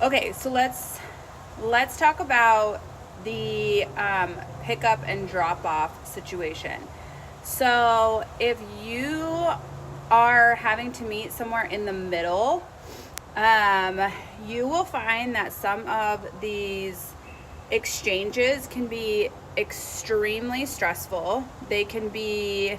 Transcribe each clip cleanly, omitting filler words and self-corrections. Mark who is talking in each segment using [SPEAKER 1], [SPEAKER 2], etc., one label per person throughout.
[SPEAKER 1] Okay, so let's talk about the pickup and drop off situation. So if you are having to meet somewhere in the middle, you will find that some of these exchanges can be extremely stressful. They can be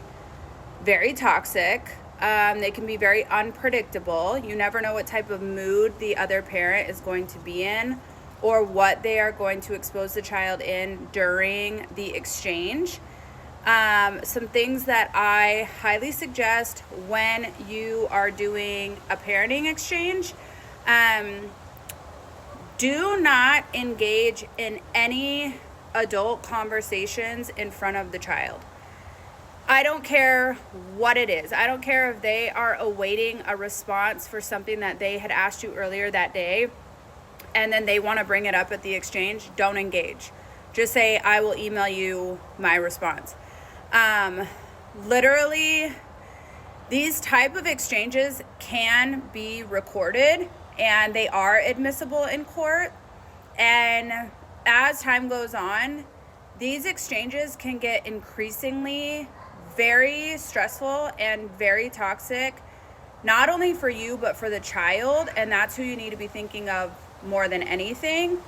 [SPEAKER 1] very toxic. They can be very unpredictable. You never know what type of mood the other parent is going to be in or what they are going to expose the child in during the exchange. Some things that I highly suggest when you are doing a parenting exchange: do not engage in any adult conversations in front of the child. I don't care what it is. I don't care if they are awaiting a response for something that they had asked you earlier that day and then they want to bring it up at the exchange. Don't engage. Just say, I will email you my response. Literally, these type of exchanges can be recorded and they are admissible in court. And as time goes on, these exchanges can get increasingly very stressful and very toxic, not only for you, but for the child. And that's who you need to be thinking of more than anything,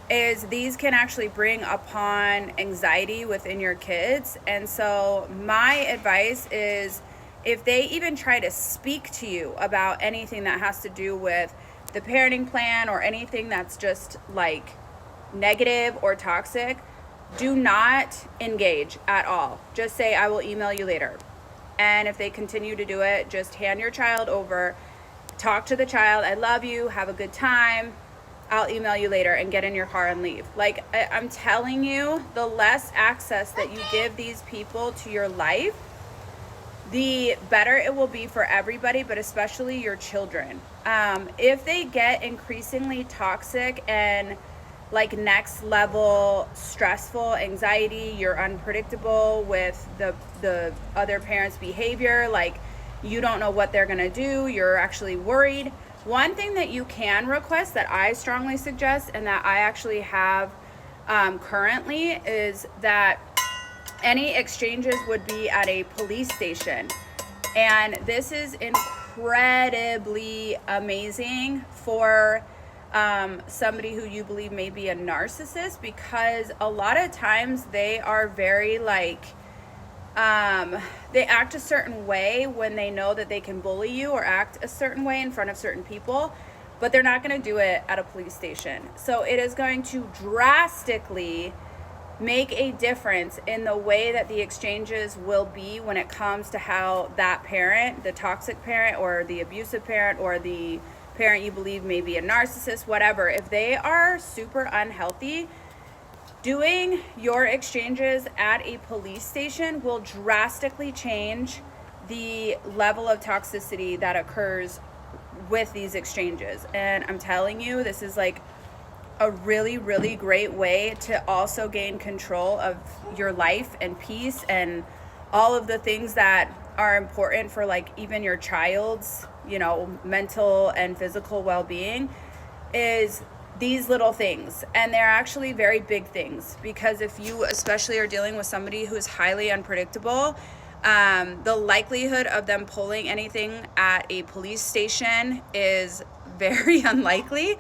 [SPEAKER 1] is these can actually bring upon anxiety within your kids. And so my advice is, if they even try to speak to you about anything that has to do with the parenting plan or anything that's just like negative or toxic, do not engage at all. Just say, I will email you later. And if they continue to do it, just hand your child over, talk to the child, I love you, have a good time, I'll email you later, and get in your car and leave. Like, I'm telling you, the less access that you give these people to your life, the better it will be for everybody, but especially your children. If they get increasingly toxic and like next level stressful, anxiety, you're unpredictable with the other parent's behavior, like you don't know what they're gonna do, you're actually worried. One thing that you can request that I strongly suggest and that I actually have currently is that any exchanges would be at a police station. And this is incredibly amazing for somebody who you believe may be a narcissist, because a lot of times they are very like, they act a certain way when they know that they can bully you or act a certain way in front of certain people, but they're not going to do it at a police station. So it is going to drastically make a difference in the way that the exchanges will be when it comes to how that parent, the toxic parent or the abusive parent or the parent you believe may be a narcissist, whatever, if they are super unhealthy, doing your exchanges at a police station will drastically change the level of toxicity that occurs with these exchanges. And I'm telling you, this is like a really, really great way to also gain control of your life and peace and all of the things that are important for like even your child's, mental and physical well-being, is these little things. And they're actually very big things, because if you especially are dealing with somebody who is highly unpredictable, the likelihood of them pulling anything at a police station is very unlikely.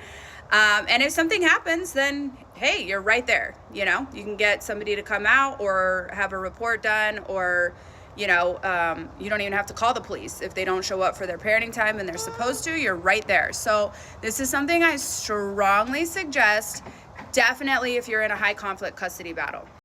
[SPEAKER 1] And if something happens, then hey, you're right there. You can get somebody to come out or have a report done, or you don't even have to call the police if they don't show up for their parenting time and they're supposed to. You're right there. So this is something I strongly suggest, definitely if you're in a high conflict custody battle.